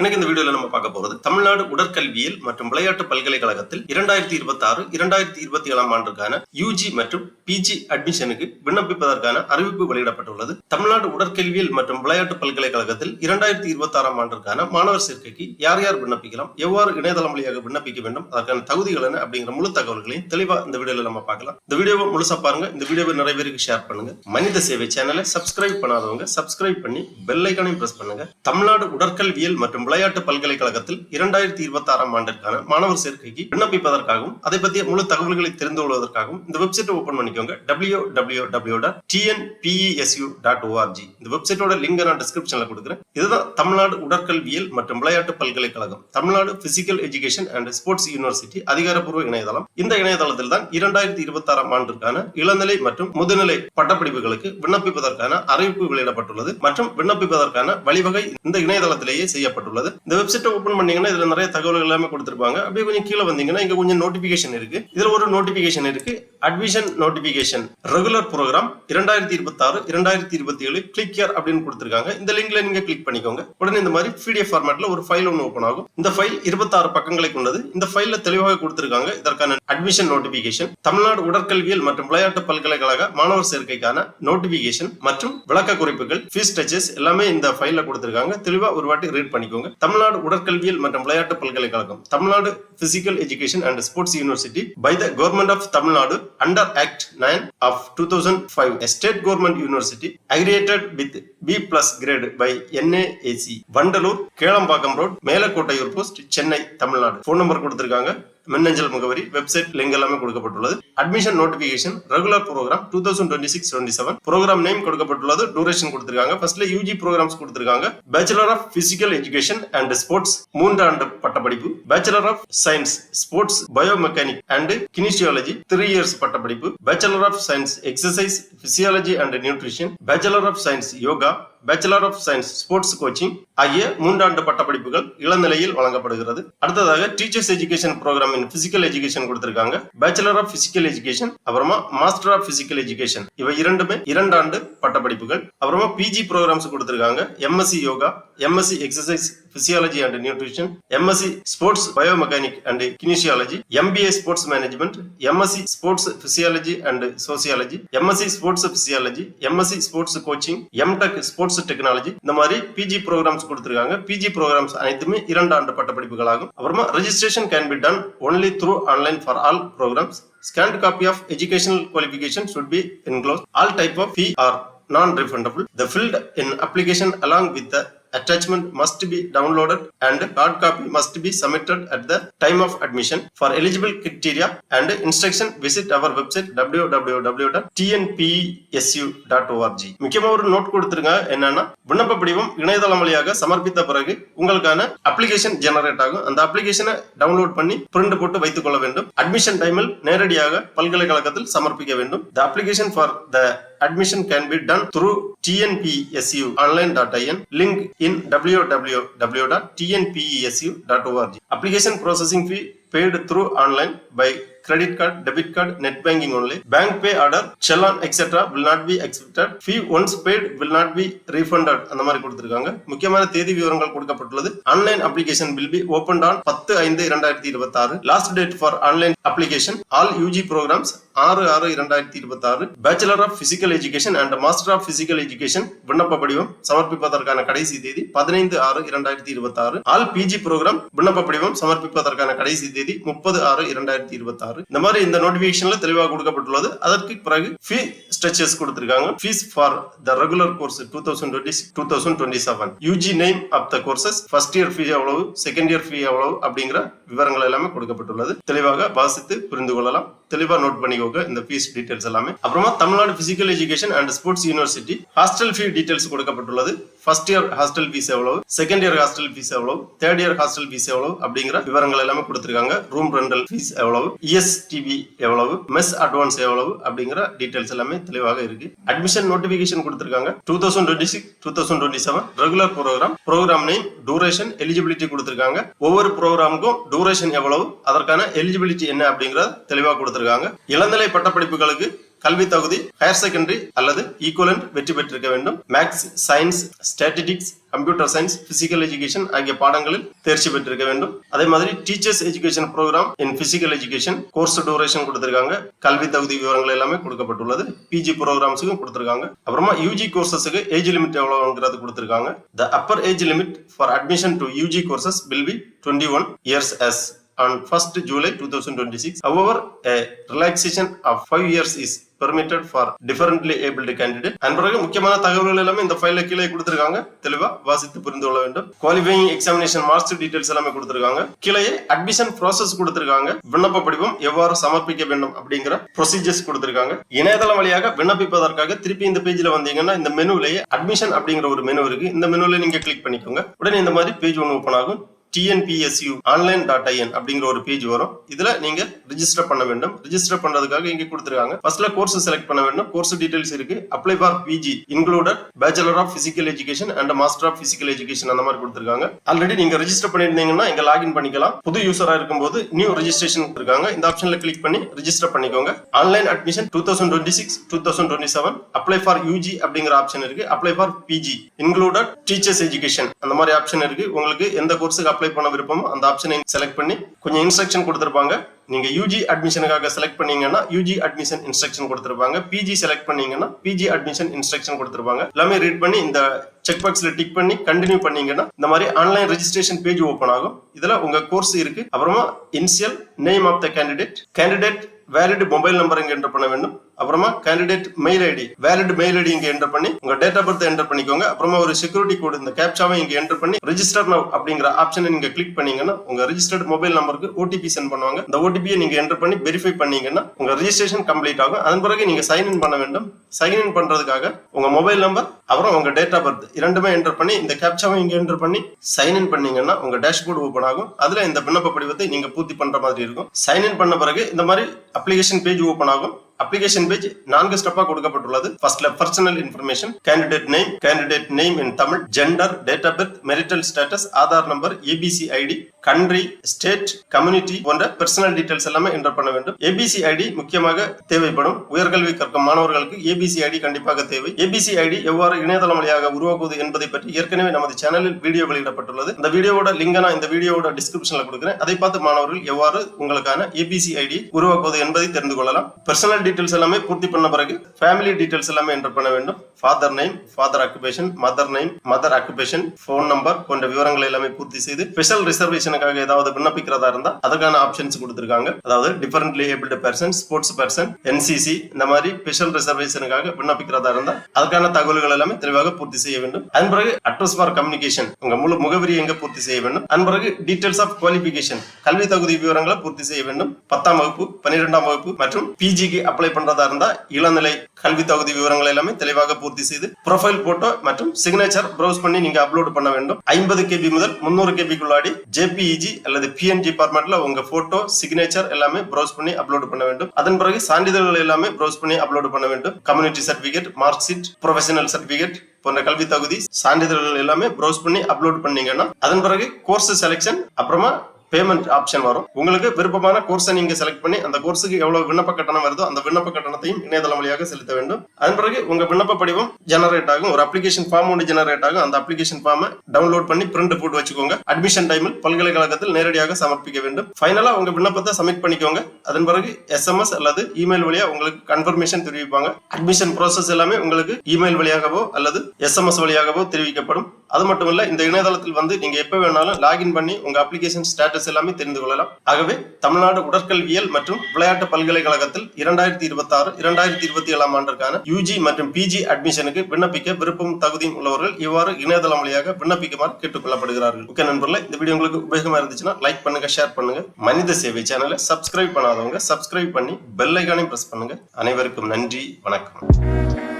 எனக்கு இந்த வீடியோல நம்ம பார்க்க போறது தமிழ்நாடு உடற்கல்வியியல் மற்றும் விளையாட்டு பல்கலைக்கழகத்தில் 2026-2027 ஆண்டுக்கான யூஜி மற்றும் பிஜி அட்மிஷனுக்கு விண்ணப்பிப்பதற்கான அறிவிப்பு வெளியிடப்பட்டுள்ளது. தமிழ்நாடு உடற்கல்வியியல் மற்றும் விளையாட்டு பல்கலைக்கழகத்தில் 2026 ஆண்டிற்கான மாணவர் சேர்க்கைக்கு யார் யார் விண்ணப்பிக்கலாம், எவ்வாறு இணையதளம் வழியாக விண்ணப்பிக்க வேண்டும், அதற்கான தகுதிகள் என்ன அப்படிங்கிற முழு தகவல்களையும் தெளிவா இந்த வீடியோல நம்ம பார்க்கலாம். இந்த வீடியோவை முழுசா பாருங்க. இந்த வீடியோவை நிறைய பேருக்கு ஷேர் பண்ணுங்க. மனித சேவை சேனலை சப்ஸ்கிரைப் பண்ணாதவங்க சப்ஸ்கிரைப் பண்ணி பெல் ஐகானையும் பிரஸ் பண்ணுங்க. தமிழ்நாடு உடற்கல்வியியல் மற்றும் விளையாட்டு பல்கலைக்கழகத்தில் 2026 ஆண்டிற்கான மாணவர் சேர்க்கைக்கு விண்ணப்பிப்பதற்காகவும் அதை பற்றிய முழு தகவல்களை தெரிந்து கொள்வதற்காகவும் இந்த வெப்சைட்டை ஓபன் பண்ணிக்கோங்க. www.tnpesu.org. இந்த வெப்சைட்டோட லிங்க் நான் டிஸ்கிரிப்ஷன்ல கொடுக்குறேன். இதுதான் தமிழ்நாடு உடற்கல்வியியல் மற்றும் விளையாட்டு பல்கலைக்கழகம், Tamil Nadu physical education and sports university அதிகாரப்பூர்வ இணையதளம். இந்த இணையதளத்தில் தான் 2026 ஆண்டிற்கான இளநிலை மற்றும் முதுநிலை பட்டப்படிப்புகளுக்கு விண்ணப்பிப்பதற்கான அறிவிப்பு வெளியிடப்பட்டுள்ளது மற்றும் விண்ணப்பிப்பதற்கான வழிவகை இந்த இணையதளத்திலேயே செய்யப்பட்டுள்ளது. இந்த வெப்சைட்டை ஓபன் பண்ணீங்கன்னா இதுல நிறைய தகவல்கள் எல்லாமே கொடுத்திருப்பாங்க. அப்படியே கொஞ்சம் கீழே வந்தீங்கன்னா இங்க கொஞ்சம் நோட்டிபிகேஷன் இருக்கு. இதுல ஒரு நோட்டிபிகேஷன் இருக்கு, admission notification regular program 2026-2027 click here அப்படின்னு கொடுத்திருக்காங்க. இந்த லிங்க்ல நீங்க கிளிக் பண்ணிக்கோங்க. உடனே இந்த மாதிரி PDF ஃபார்மேட்ல ஒரு ஃபைல் ஒன்று ஓபன் ஆகும். இந்த ஃபைல் 26 பக்கங்களை கொண்டது. இந்த ஃபைல்ல தெளிவாக கொடுத்திருக்காங்க இதற்கான அட்மிஷன் நோட்டிபிகேஷன், தமிழ்நாடு உடற்கல்வியியல் மற்றும் விளையாட்டு பல்கலைக்கழக மாணவர் சேர்க்கைக்கான நோட்டிபிகேஷன் மற்றும் விளக்க குறிப்புகள், ஃபீஸ் ஸ்ட்ரக்சர்ஸ் எல்லாமே இந்த ஃபைல்ல கொடுத்திருக்காங்க. தெளிவா ஒரு வாட்டி ரீட் பண்ணிக்கோங்க. தமிழ்நாடு உடற்கல்வியல் மற்றும் விளையாட்டு பல்கலைக்கழகம், Tamil Nadu physical education and sports university by the government of Tamil Nadu under act 9 of 2005, a state government university aggregated with B+ grade by NAAC, Vandalur, Kelambakkam road, Melakottaiyur post, Chennai, Tamil Nadu. Phone number கொடுத்திருக்காங்க, மின்னஞ்சல் முகவரி, வெப்சைட் லிங்க் எல்லாமே கொடுக்கப்பட்டுள்ளது. Admission notification regular programme 2026-27 programme name கொடுக்கப்பட்டுள்ளது. Duration கொடுத்திருக்காங்க. ஃபர்ஸ்ட்ல UG programmes கொடுத்திருக்காங்க. Bachelor of physical education and sports 3 ஆண்டு பட்டப்படிப்பு, bachelor of science sports biomechanic and kinesiology 3 years பட்டப்படிப்பு, bachelor of science exercise physiology and nutrition, bachelor of science yoga, bachelor of science sports coaching ஆகிய 3 ஆண்டு பட்டப்படிப்புகள் இளநிலையில் வழங்கப்படுகிறது. அடுத்ததாக teachers education program in physical education கொடுத்திருக்காங்க. பேச்சுலர் ஆஃப் பிசிக்கல் எஜுகேஷன், அப்புறமா master of physical education, இவை இரண்டுமே 2 ஆண்டு பட்டப்படிப்புகள். அப்புறமா பிஜி ப்ரோக்ராம்ஸ் கொடுத்திருக்காங்க. MSc yoga, MSc exercise physiology and nutrition, MSc sports biomechanic and kinesiology, MBA sports management, MSc sports physiology and sociology, MSc sports physiology, MSc sports coaching, MTech sports technology. இந்த மாதிரி PG programmes கொடுத்திருக்காங்க. PG programmes அனைத்துமே 2 ஆண்டு பட்டப்படிப்புகளாகும். அப்புறமா registration can be done only through online for all programs. Scanned copy of educational qualification should be enclosed. All type of fee are non-refundable. The filled in application along with the attachment must be downloaded and hard copy must be submitted at the time of admission. For eligible criteria and instruction visit our website www.tnpesu.org. முக்கியமா ஒரு note கொடுத்திருங்க, என்னன்னா விண்ணப்ப படிவம் இணையதளம் வழியாக சமர்ப்பித்த பிறகு உங்களுக்கான அப்ளிகேஷன் ஜெனரேட் ஆகும். அந்த அப்ளிகேஷனை டவுன்லோட் பண்ணி பிரிண்ட் போட்டு வைத்துக் கொள்ள வேண்டும். அட்மிஷன் டைமில் நேரடியாக பல்கலைக்கழகத்தில் சமர்ப்பிக்க வேண்டும். The application for the admission can be done through tnpesu.online.in. Link in www.tnpesu.org. Application processing fee paid through online by credit card, debit card, net banking only. Bank pay order, challan etc. will not be accepted. Fee once paid will not be refunded. அந்த மாதிரி கொடுத்திருக்காங்க. முக்கியமான தேதி விவரங்கள் கொடுக்கப்பட்டுள்ளது. Online application will be opened on 10/5/2026. Last date for online application all UG programs 6/6/2026. Bachelor of Physical Education and Master of Physical Education விண்ணப்ப படிவம் சமர்ப்பிப்பதற்கான கடைசி தேதி 15/6/2026. All PG program விண்ணப்ப படிவம் சமர்ப்பிப்பதற்கான கடைசி தேதி 30/6/2026. இந்த மாதிரி இந்த நோட்டிபிகேஷன்ல தெளிவாக கொடுக்கப்பட்டுள்ளது. அதற்கு பிறகு ஃபீ ஸ்ட்ரக்சர்ஸ் கொடுத்திருக்காங்க. Fees for the regular course 2026-2027, UG name of the courses, first year fee எவ்வளவு, செகண்ட் இயர் ஃபீ எவ்வளவு அப்படிங்கிற விவரங்கள் எல்லாமே கொடுக்கப்பட்டுள்ளது. தெளிவாக வாசித்து புரிந்து கொள்ளலாம். தெளிவா நோட் பண்ணிக்கோங்க இந்த ஃபீஸ் டீடைல்ஸ் எல்லாமே. அப்புறமா Tamil Nadu physical education and sports university hostel fee details கொடுக்கப்பட்டுள்ளது. ஃபர்ஸ்ட் இயர் ஹாஸ்டல் ஃபீஸ் எவ்வளவு, செகண்ட் இயர் ஹாஸ்டல் ஃபீஸ் எவ்வளவு, தேர்ட் இயர் ஹாஸ்டல் ஃபீஸ் எவ்வளவு அப்படிங்கிற விவரங்கள் எல்லாமே கொடுத்திருக்காங்க. ரூம் ரெண்டல் ஃபீஸ் எவ்வளவு, ESTB எவ்வளவு, மெஸ் அட்வான்ஸ் எவ்வளவு அப்படிங்கிற டீடைல்ஸ் எல்லாமே தெளிவாக இருக்கு. அட்மிஷன் நோட்டிபிகேஷன் கொடுத்திருக்காங்க. 2026-2027 regular program name, duration, eligibility கொடுத்திருக்காங்க. ஒவ்வொரு ப்ரோக்ராமுக்கும் டூரேஷன் எவ்வளவு, அதற்கான எலிஜிபிலிட்டி என்ன அப்படிங்கறத தெளிவாக கொடுத்திருக்காங்க. இளநிலை பட்டப்படிப்புகளுக்கு கல்வி தகுதி ஹையர் செகண்டரி அல்லது ஈக்குவலன்ட் வெற்றி பெற்றிருக்க வேண்டும். Maths, science, statistics, computer science, physical education ஆகிய பாடங்களில் தேர்ச்சி பெற்றிருக்க வேண்டும். அதே மாதிரி teachers education program in physical education course duration கொடுத்திருக்காங்க. கல்வி தகுதி விவரங்கள் எல்லாமே கொடுக்கப்பட்டுள்ளது. பிஜி ப்ரோக்ராம்ஸுக்கும் கொடுத்திருக்காங்க. அப்புறமா யூஜி கோர்சஸுக்கு ஏஜ் லிமிட் எவ்வளவுங்கிறது கொடுத்திருக்காங்க. The upper age limit for admission to UG courses will be 21 years as on 1st July 2026. However, a relaxation of 5 years is permitted for differently abled candidate. அன்பரக முக்கியமான தகவல்கள் எல்லாமே இந்த ஃபைல்ல கீழே கொடுத்திருக்காங்க. தெளிவா வாசித்து புரிந்து கொள்ள வேண்டும். குவாலிஃபையிங் எக்ஸாமினேஷன் மார்க்ஸ் டீடைல்ஸ் எல்லாமே கொடுத்திருக்காங்க. கீழே அட்மிஷன் ப்ராசஸ் கொடுத்திருக்காங்க. விண்ணப்ப படிவம் எவ்வாறு சமர்ப்பிக்க வேண்டும் அப்படிங்கிற ப்ரொசீஜர்ஸ் கொடுத்திருக்காங்க. இணையதளம் வழியாக விண்ணப்பிப்பதற்காக திருப்பி இந்த பேஜ்ல வந்தீங்கன்னா இந்த மெனுவிலேயே அட்மிஷன் அப்படிங்கிற ஒரு மெனு இருக்கு. இந்த மெனுவில நீங்க கிளிக் பண்ணிக்கோங்க. உடனே இந்த மாதிரி பேஜ் ஒன்று ஓபன் ஆகும். TNPSU online.in அப்படிங்கிற ஒரு பேஜ் வரும். இதுல நீங்க ரெஜிஸ்டர் பண்ண வேண்டும். ரெஜிஸ்டர் பண்றதுக்காக இங்க கொடுத்திருக்காங்க. ஃபர்ஸ்ட்ல கோர்ஸ் செலக்ட் பண்ண வேண்டும். கோர்ஸ் டீடைல்ஸ் இருக்கு. Apply for PG included bachelor of physical education and master of physical education அந்த மாதிரி கொடுத்திருக்காங்க. ஆல்ரெடி நீங்க ரெஜிஸ்டர் பண்ணிருந்தீங்கன்னா இங்க லாகின் பண்ணிக்கலாம். புது யூசரா இருக்கும்போது நியூ ரெஜிஸ்ட்ரேஷன் இருக்காங்க. இந்த ஆப்ஷன்ல கிளிக் பண்ணி ரெஜிஸ்டர் பண்ணிக்கோங்க. Online admission 2026-2027 apply for UG அப்படிங்கிற ஆப்ஷன் இருக்கு. Apply for PG included teachers education அந்த மாதிரி ஆப்ஷன் இருக்கு. உங்களுக்கு எந்த கோர்ஸுக்கு அப்ளை பண்ண விருப்பமோ அந்த ஆப்ஷனை செலக்ட் பண்ணி கொஞ்சம் இன்ஸ்ட்ரக்ஷன் கொடுத்திருப்பாங்க. நீங்க UG அட்மிஷனுக்காக செலக்ட் பண்ணீங்கன்னா UG அட்மிஷன் இன்ஸ்ட்ரக்ஷன் கொடுத்திருப்பாங்க. PG செலக்ட் பண்ணீங்கன்னா PG அட்மிஷன் இன்ஸ்ட்ரக்ஷன் கொடுத்திருப்பாங்க. எல்லாமே ரீட் பண்ணி இந்த செக் பாக்ஸ்ல டிக் பண்ணி கண்டினியூ பண்ணீங்கன்னா இந்த மாதிரி ஆன்லைன் ரெஜிஸ்ட்ரேஷன் பேஜ் ஓபன் ஆகும். இதுல உங்க கோர்ஸ் இருக்கு. அப்புறமா initial name of the candidate valid mobile number இங்க என்டர் பண்ண வேண்டும். அப்புறமா candidate mail ID valid mail ID இங்க என்டர் பண்ணி உங்க டேட் ஆஃப் பர்த் என்டர் பண்ணிக்கோங்க. அப்புறமா ஒரு செக்யூரிட்டி கோட் இந்த கேப்சாவை இங்க என்டர் பண்ணி ரெஜிஸ்டர் நவ் அப்படிங்கிற ஆப்ஷனை நீங்க கிளிக் பண்ணீங்கன்னா உங்க ரெஜிஸ்டர்ட் மொபைல் நம்பருக்கு OTP சென்ட் பண்ணுவாங்க. இந்த OTP நீங்க என்டர் பண்ணி வெரிஃபை பண்ணீங்கன்னா உங்க ரெஜிஸ்ட்ரேஷன் கம்ப்ளீட் ஆகும். அதன் பிறகு நீங்க சைன் இன் பண்ண வேண்டும். சைன் இன் பண்றதுக்காக உங்க மொபைல் நம்பர் அப்புறம் உங்க டேட் ஆஃப் பர்த் இரண்டுமே என்டர் பண்ணி இந்த கேப்சாவை இங்க என்டர் பண்ணி சைன் இன் பண்ணீங்கன்னா உங்க டேஷ்போர்ட் ஓபன் ஆகும். அதுல இந்த விண்ணப்ப படிவத்தை நீங்க பூர்த்தி பண்ற மாதிரி இருக்கும். சைன் இன் பண்ண பிறகு இந்த மாதிரி அப்ளிகேஷன் பேஜ் ஓபன் ஆகும். அப்ளிகேஷன் பேஜ் 4 ஸ்டெப்பா கொடுக்கப்பட்டுள்ளது. ஃபர்ஸ்ட்ல personal information, candidate name in Tamil, gender, date of birth, marital status, Aadhaar number, ABC ID, country, state, community போன்ற பர்சனல் டீடைல்ஸ் எல்லாமே என்டர் பண்ண வேண்டும். ABC ஐடி முக்கியமாக தேவைப்படும். உயர்கல்வி கற்கும் மாணவர்களுக்கு ABC ஐடி கண்டிப்பாக தேவை. ABC ஐடி எவ்வாறு இணையதளம் வழியாக உருவாக்குவது என்பதை பற்றி ஏற்கனவே நமது சேனலில் வீடியோ வெளியிடப்பட்டுள்ளது. இந்த வீடியோவோட லிங்க் நான் இந்த வீடியோவோட டிஸ்கிரிப்ஷன்ல கொடுக்கிறேன். அதை பார்த்து மாணவர்கள் எவ்வாறு உங்களுக்கான ABC ஐடி உருவாக்குவது என்பதை தெரிந்து கொள்ளலாம். பர்சனல் டீடைல்ஸ் எல்லாமே பூர்த்தி பண்ண பிறகு ஃபேமிலி டீடைல்ஸ் எல்லாமே என்டர் பண்ண வேண்டும். Father name, father occupation, mother name, mother occupation, phone number போன்ற விவரங்களை எல்லாமே பூர்த்தி செய்து ஸ்பெஷல் ரிசர்வேஷனுக்காக ஏதாவது விண்ணப்பிக்கிறதா இருந்தா அதற்கான ஆப்ஷன்ஸ் கொடுத்திருக்காங்க. அதாவது differently abled person, sports person, NCC இந்த மாதிரி ஸ்பெஷல் ரிசர்வேஷனுக்காக விண்ணப்பிக்கிறதா இருந்தா அதற்கான தகவல்கள் எல்லாமே தெளிவாக பூர்த்தி செய்ய வேண்டும். அதன் பிறகு அட்ரஸ் ஃபார் கம்யூனிகேஷன் உங்க முழு முகவரி எங்க பூர்த்தி செய்ய வேண்டும். அதன் பிறகு டீடைல்ஸ் ஆஃப் குவாலிஃபிகேஷன் கல்வி தகுதி விவரங்களை பூர்த்தி செய்ய வேண்டும். 10ஆம் வகுப்பு, 12ஆம் வகுப்பு மற்றும் PGக்கு அப்ளை பண்றதா இருந்தா இளநிலை கல்வி தகுதி விவரங்கள் எல்லாமே தெளிவாக பூர்த்தி செய்து ப்ரொஃபைல் போட்டோ மற்றும் சிக்னேச்சர் ப்ரௌஸ் பண்ணி நீங்க அப்லோட் பண்ண வேண்டும். 50 KB முதல் 300 KB JPEG அல்லது PNG ஃபார்மேட்ல உங்க போட்டோ, சிக்னேச்சர் எல்லாமே ப்ரௌஸ் பண்ணி அப்லோட் பண்ண வேண்டும். அதன் பிறகு சான்றிதழ்கள் எல்லாமே ப்ரௌஸ் பண்ணி அப்லோட் பண்ண வேண்டும். Community certificate, mark sheet, professional certificate போன்ற கல்வி தகுதி சான்றிதழ்கள் எல்லாமே ப்ரௌஸ் பண்ணி அப்லோட் பண்ணீங்கன்னா அதன் பிறகு கோர்ஸ் செலக்ஷன் அப்புறமா பேமெண்ட் ஆப்ஷன் வரும். உங்களுக்கு விருப்பமான கோர்ஸை நீங்க செலக்ட் பண்ணி அந்த கோர்ஸுக்கு எவ்வளவு விண்ணப்ப கட்டணம் வருதோ அந்த விண்ணப்ப கட்டணத்தையும் இணையதளம் வழியாக செலுத்த வேண்டும். அதன் பிறகு உங்க விண்ணப்ப படிவம் ஜெனரேட் ஆகும். ஒரு அப்ளிகேஷன் ஃபார்ம் ஒன்று ஜெனரேட் ஆகும். அந்த அப்ளிகேஷன் ஃபார்மை டவுன்லோட் பண்ணி பிரிண்ட் போட்டு வச்சுக்கோங்க. அட்மிஷன் டைமில் பல்கலைக்கழகத்தில் நேரடியாக சமர்ப்பிக்க வேண்டும். ஃபைனலா உங்க விண்ணப்பத்தை சப்மிட் பண்ணிக்கோங்க. அதன் பிறகு SMS அல்லது இமெயில் வழியா உங்களுக்கு கன்ஃபர்மேஷன் தெரிவிப்பாங்க. அட்மிஷன் ப்ராசஸ் எல்லாமே உங்களுக்கு இமெயில் வழியாகவோ அல்லது SMS வழியாகவோ தெரிவிக்கப்படும். அது மட்டும் இல்ல இந்த இணையதளத்தில் வந்து நீங்க எப்ப வேணாலும் லாகின் பண்ணி உங்க அப்ளிகேஷன் ஸ்டேட்டஸ் எல்லாமே தெரிந்து கொள்ளலாம். ஆகவே தமிழ்நாடு உடற்கல்வியல் மற்றும் விளையாட்டு பல்கலைக்கழகத்தில் 2026-2027 ஆண்டிற்கான UG மற்றும் PG அட்மிஷனுக்கு விண்ணப்பிக்க விருப்பம் தகுதியும் உள்ளவர்கள் இவ்வாறு இணையதளம் வழியாக விண்ணப்பிக்குமாறு கேட்டுக்கொள்ளப்படுகிறார்கள். ஓகே நண்பர்களே, இந்த வீடியோ உங்களுக்கு உபயோகமா இருந்துச்சுன்னா லைக் பண்ணுங்க, ஷேர் பண்ணுங்க. மனித சேவை சேனலை சப்ஸ்கிரைப் பண்ணாதவங்க சப்ஸ்கிரைப் பண்ணி பெல் ஐகானையும் பிரஸ் பண்ணுங்க. அனைவருக்கும் நன்றி, வணக்கம்.